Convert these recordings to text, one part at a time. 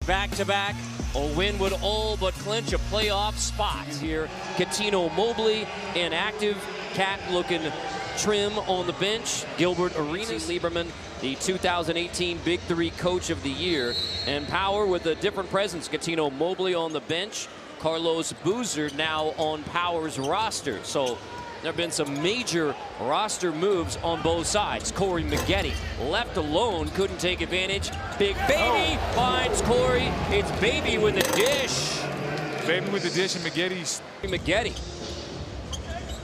back-to-back. A win would all but clinch a playoff spot. Here, Catino Mobley, inactive. Cat looking trim on the bench. Gilbert Arenas, Lieberman, the 2018 Big Three Coach of the Year. And Power with a different presence. Catino Mobley on the bench. Carlos Boozer now on Power's roster. So there have been some major roster moves on both sides. Corey Maggette left alone, couldn't take advantage. Big Baby finds Corey. It's Baby with a dish. Baby with the dish, and Maggette.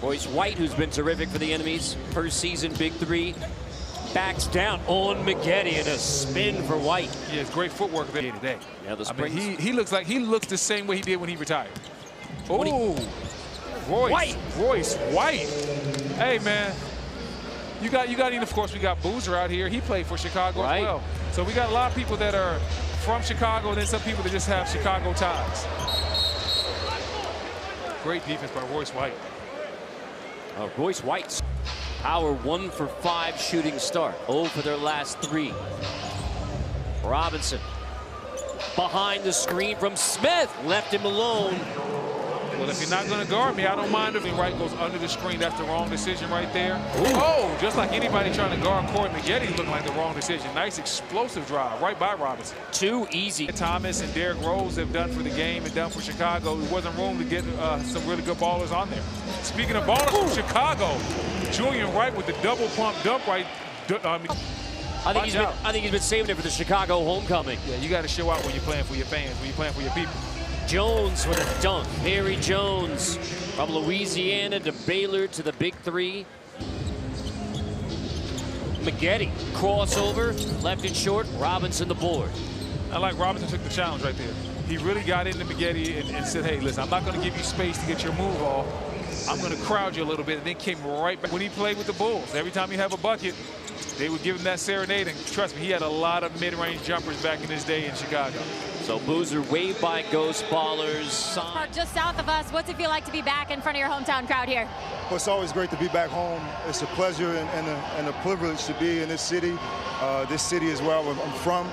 Royce White, who's been terrific for the Enemies. First season, Big Three. Backs down on Maggette and a spin for White. Yeah, it's great footwork there today. Yeah, the I mean, he looks the same way he did when he retired. Oh. Royce White. Hey, man. You got, and of course, we got Boozer out here. He played for Chicago as well. So we got a lot of people that are from Chicago, and then some people that just have Chicago ties. Great defense by Royce White. Royce White's Power 1 for 5 shooting start. 0 for their last 3. Robinson behind the screen from Smith. Left him alone. Well, if you're not going to guard me, I don't mind if Wright goes under the screen. That's the wrong decision right there. Ooh. Oh, just like anybody trying to guard Corey Maggette looked like the wrong decision. Nice explosive drive right by Robinson. Too easy. Thomas and Derrick Rose have done for the game and done for Chicago. There wasn't room to get some really good ballers on there. Speaking of ballers from Chicago, Julian Wright with the double pump dunk right. I think he's been saving it for the Chicago homecoming. Yeah, you got to show out when you're playing for your fans, when you're playing for your people. Jones with a dunk. Perry Jones from Louisiana to Baylor to the Big Three. Maggette crossover, left it short. Robinson the board. I like Robinson took the challenge right there. He really got into Maggette and said, hey, listen, I'm not going to give you space to get your move off. I'm going to crowd you a little bit, and then came right back. When he played with the Bulls, every time he have a bucket, they would give him that serenade, and trust me, he had a lot of mid-range jumpers back in his day in Chicago. So Boozer waved by Ghost Ballers. Just south of us, what's it feel like to be back in front of your hometown crowd here? Well, it's always great to be back home. It's a pleasure and a privilege to be in this city. This city is where I'm from,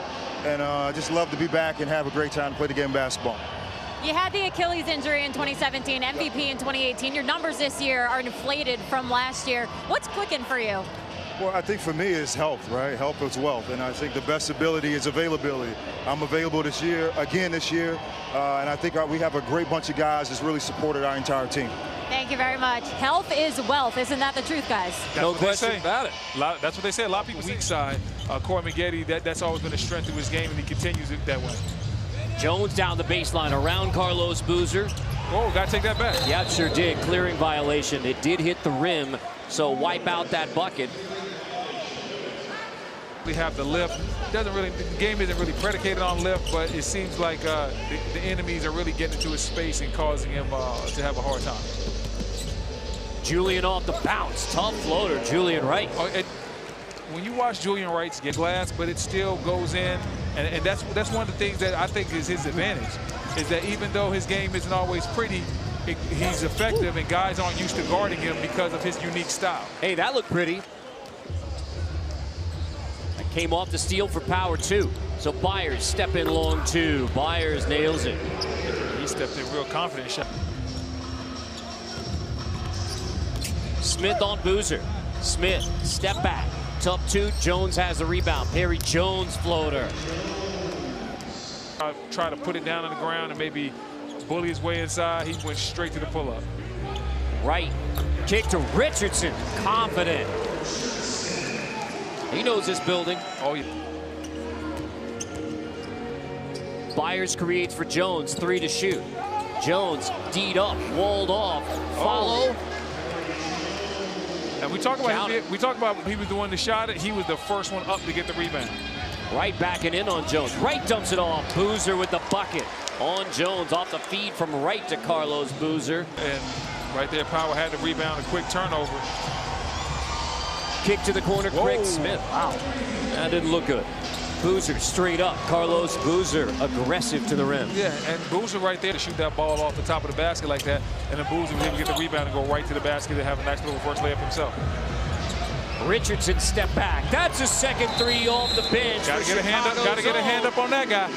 and I just love to be back and have a great time to play the game of basketball. You had the Achilles injury in 2017, MVP in 2018. Your numbers this year are inflated from last year. What's clicking for you? Well, I think for me it's health, right? Health is wealth, and I think the best ability is availability. I'm available this year, again this year, and I think we have a great bunch of guys that's really supported our entire team. Thank you very much. Health is wealth. Isn't that the truth, guys? No question about it. That's what they say. A lot of people weak side. Corey Maggette, that's always been a strength of his game, and he continues it that way. Jones down the baseline around Carlos Boozer. Oh, got to take that back. Yeah, sure did. Clearing violation. It did hit the rim, so wipe out that bucket. We have the lift. The game isn't really predicated on lift, but it seems like the enemies are really getting into his space and causing him to have a hard time. Julian off the bounce. Tough floater, Julian Wright. When you watch Julian Wright get glass, but it still goes in, and that's one of the things that I think is his advantage, is that even though his game isn't always pretty, he's effective, and guys aren't used to guarding him because of his unique style. Hey, that looked pretty. That came off the steal for Power 2. So Byers step in long 2. Byers nails it. He stepped in real confident shot. Smith on Boozer. Smith, step back. Tough 2. Jones has the rebound. Perry Jones floater. Try to put it down on the ground and maybe bully his way inside. He went straight to the pull-up. Right. Kick to Richardson. Confident. He knows this building. Oh, yeah. Byers creates for Jones. 3 to shoot. Jones D'd up, walled off. Follow. And we talk about he was the one that shot it. He was the first one up to get the rebound. Right backing in on Jones. Wright dumps it off. Boozer with the bucket on Jones off the feed from Wright to Carlos Boozer. And right there, Power had the rebound, a quick turnover. Kick to the corner, Craig Smith. Wow, that didn't look good. Boozer straight up. Carlos Boozer aggressive to the rim. Yeah, and Boozer right there to shoot that ball off the top of the basket like that. And then Boozer was able to get the rebound and go right to the basket and have a nice little first layup himself. Richardson step back. That's a second 3 off the bench. Gotta get a hand up. Gotta get a hand up on that guy.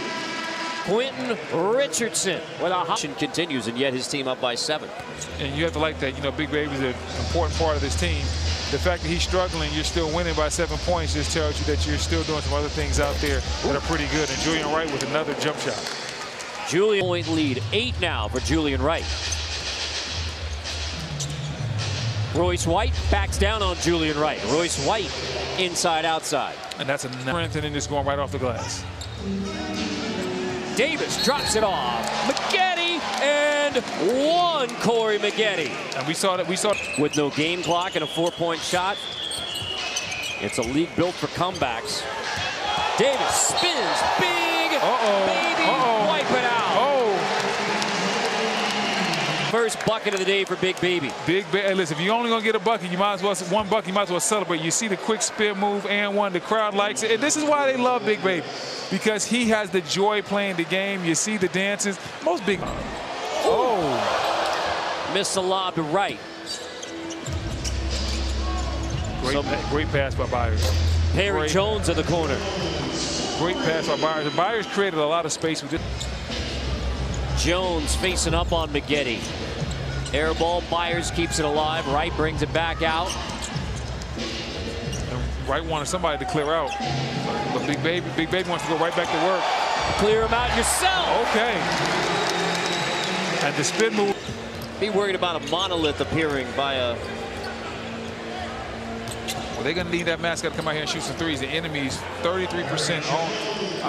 Quentin Richardson with a hot continues, and yet his team up by 7. And you have to like that. You know, Big Baby's an important part of this team. The fact that he's struggling, you're still winning by 7 points just tells you that you're still doing some other things out there that are pretty good. And Julian Wright with another jump shot. Julian point lead, 8 now for Julian Wright. Royce White backs down on Julian Wright. Royce White inside outside. And that's a strengthening just going right off the glass. Davis drops it off. Maggette and 1, Corey Maggette. And we saw that. With no game clock and a 4-point shot. It's a league built for comebacks. Davis spins, big, baby, wipe it out. First bucket of the day for Big Baby. Hey, listen, if you're only gonna get a bucket, you might as well, one bucket, you might as well celebrate. You see the quick spin move and one, the crowd likes it. And this is why they love Big Baby, because he has the joy playing the game. You see the dances. Most big. Missed the lob to right. Great pass by Byers. Perry Jones in the corner. Great pass by Byers. And Byers created a lot of space with it. Jones facing up on Maggette. Air ball, Byers keeps it alive. Wright brings it back out. And Wright wanted somebody to clear out. But Big Baby wants to go right back to work. Clear him out yourself. Okay. And the spin move. Be worried about a monolith appearing by a... Well, they're going to need that mascot to come out here and shoot some threes. The Enemies, 33% on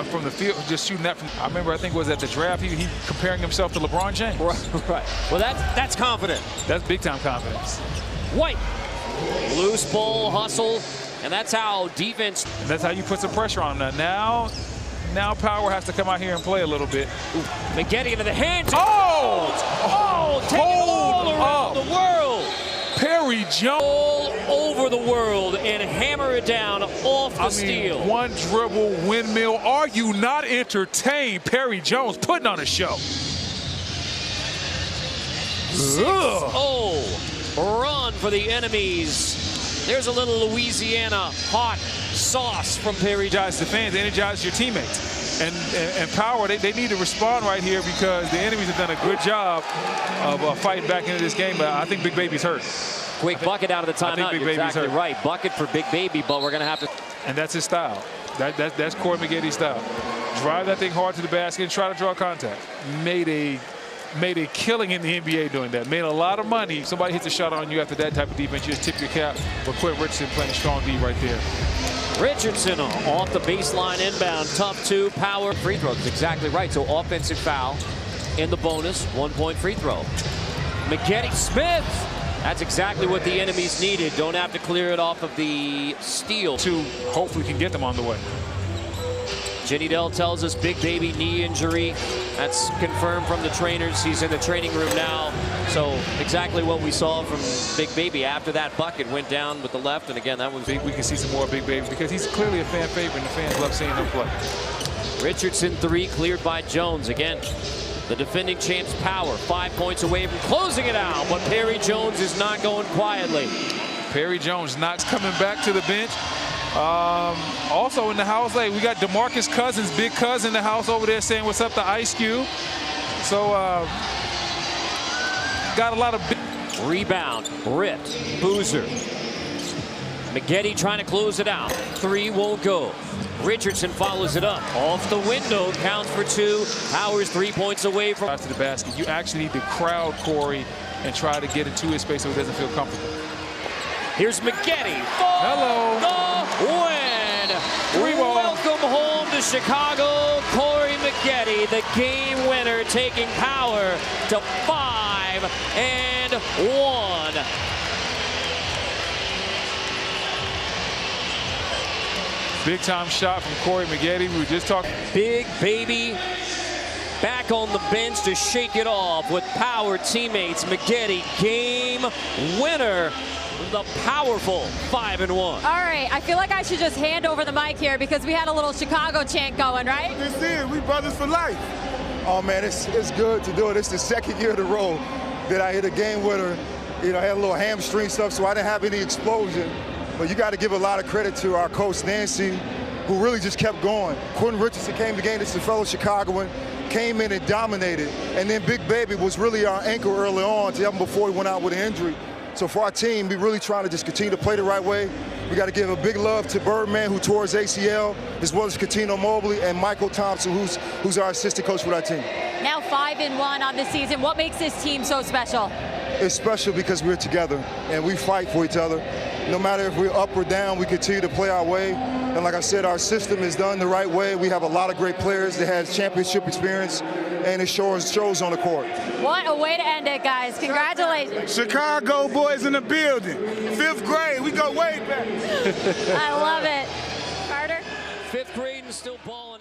from the field, just shooting that from. I remember, I think it was at the draft, he comparing himself to LeBron James. Right. Well, that's confident. That's big-time confidence. White. Loose ball, hustle, and that's how defense. And that's how you put some pressure on them. Now Power has to come out here and play a little bit. Maggette into the hands. Take it all around the world. Perry Jones. All over the world and hammer it down off the steal. One dribble windmill. Are you not entertained? Perry Jones putting on a show. 6-0 run for the Enemies. There's a little Louisiana hot sauce from Perry Jones. The fans, energize your teammates. And Power, they need to respond right here because the Enemies have done a good job of fighting back into this game. But I think Big Baby's hurt. Quick bucket out of the timeout. You're exactly right. Bucket for Big Baby, but we're going to have to. And that's his style. That's Corey Maggette's style. Drive that thing hard to the basket and try to draw contact. Made a killing in the NBA doing that. Made a lot of money. If somebody hits a shot on you after that type of defense, you just tip your cap. But Quentin Richardson playing strong D right there. Richardson off the baseline inbound. Tough 2 power free throw. That's exactly right. So offensive foul in the bonus. 1-point free throw. Maggette Smith. That's exactly what the Enemies needed. Don't have to clear it off of the steal. To hopefully can get them on the way. Jenny Dell tells us Big Baby knee injury. That's confirmed from the trainers. He's in the training room now. So exactly what we saw from Big Baby after that bucket went down with the left. And again, that was big. We can see some more Big Baby because he's clearly a fan favorite and the fans love seeing him play. Richardson 3 cleared by Jones. Again, the defending champs Power 5 points away from closing it out. But Perry Jones is not going quietly. Perry Jones not coming back to the bench. Also in the house, we got DeMarcus Cousins, Big Cuz in the house over there saying what's up to Ice Cube. So got a lot of big rebound, ripped, Boozer. Maggette trying to close it out. 3 won't go. Richardson follows it up. Off the window, counts for 2. Powers 3 points away from to the basket. You actually need to crowd Corey and try to get into his space so he doesn't feel comfortable. Here's Maggette for the win. Welcome home to Chicago, Corey Maggette, the game winner, taking Power to 5-1. Big time shot from Corey Maggette. We were just talking. Big Baby back on the bench to shake it off with Power teammates. Maggette, game winner. The powerful 5-1. All right, I feel like I should just hand over the mic here because we had a little Chicago chant going, right? This is, we brothers for life. Oh man, it's good to do it. It's the second year in a row that I hit a game winner. You know, I had a little hamstring stuff, so I didn't have any explosion. But you got to give a lot of credit to our coach, Nancy, who really just kept going. Quentin Richardson came to the game. This is a fellow Chicagoan. came in and dominated. And then Big Baby was really our anchor early on to him before he went out with an injury. So for our team, we're really trying to just continue to play the right way. We got to give a big love to Birdman, who tore his ACL, as well as Catino Mobley and Michael Thompson, who's our assistant coach for our team. Now 5-1 on the season. What makes this team so special? It's special because we're together and we fight for each other. No matter if we're up or down, we continue to play our way. And like I said, our system is done the right way. We have a lot of great players that have championship experience, and it shows on the court. What a way to end it, guys. Congratulations. Chicago boys in the building. 5th grade, we go way back. I love it. Carter? 5th grade and still balling.